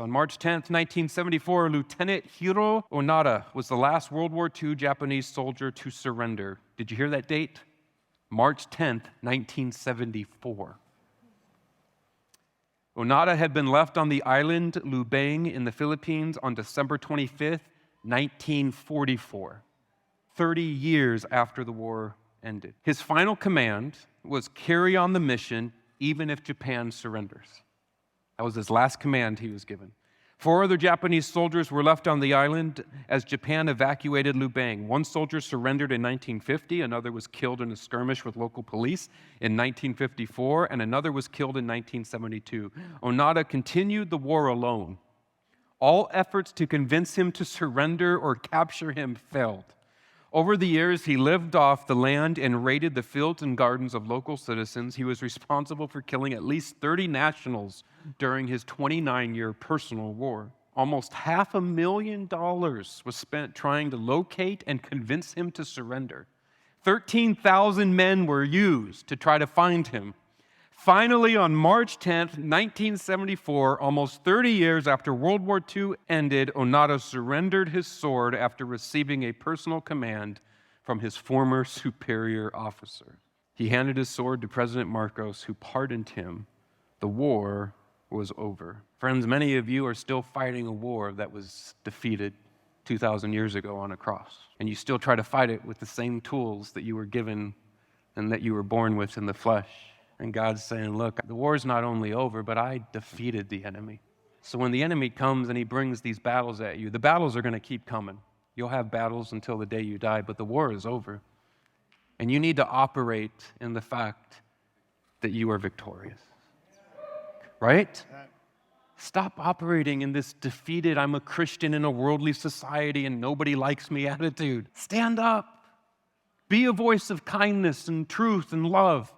On March 10th, 1974, Lieutenant Hiro Onada was the last World War II Japanese soldier to surrender. Did you hear that date? March 10th, 1974. Onada had been left on the island Lubang in the Philippines on December 25th, 1944, 30 years after the war ended. His final command was carry on the mission even if Japan surrenders. That was his last command he was given. 4 other Japanese soldiers were left on the island as Japan evacuated Lubang. 1 soldier surrendered in 1950, another was killed in a skirmish with local police in 1954, and another was killed in 1972. Onada continued the war alone. All efforts to convince him to surrender or capture him failed. Over the years, he lived off the land and raided the fields and gardens of local citizens. He was responsible for killing at least 30 nationals during his 29-year personal war. Almost $500,000 was spent trying to locate and convince him to surrender. 13,000 men were used to try to find him. Finally, on March 10th, 1974, almost 30 years after World War II ended, Onada surrendered his sword after receiving a personal command from his former superior officer. He handed his sword to President Marcos, who pardoned him. The war was over. Friends, many of you are still fighting a war that was defeated 2,000 years ago on a cross, and you still try to fight it with the same tools that you were given and that you were born with in the flesh. And God's saying, look, the war's not only over, but I defeated the enemy. So when the enemy comes and he brings these battles at you, the battles are going to keep coming. You'll have battles until the day you die, but the war is over. And you need to operate in the fact that you are victorious. Right? Stop operating in this defeated, I'm a Christian in a worldly society and nobody likes me attitude. Stand up. Be a voice of kindness and truth and love.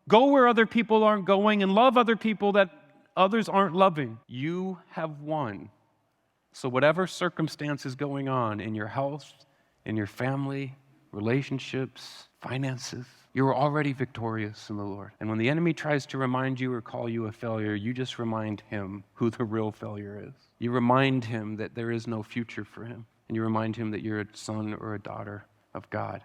Go where other people aren't going and love other people that others aren't loving. You have won. So whatever circumstance is going on in your health, in your family, relationships, finances, you're already victorious in the Lord. And when the enemy tries to remind you or call you a failure, you just remind him who the real failure is. You remind him that there is no future for him. And you remind him that you're a son or a daughter of God.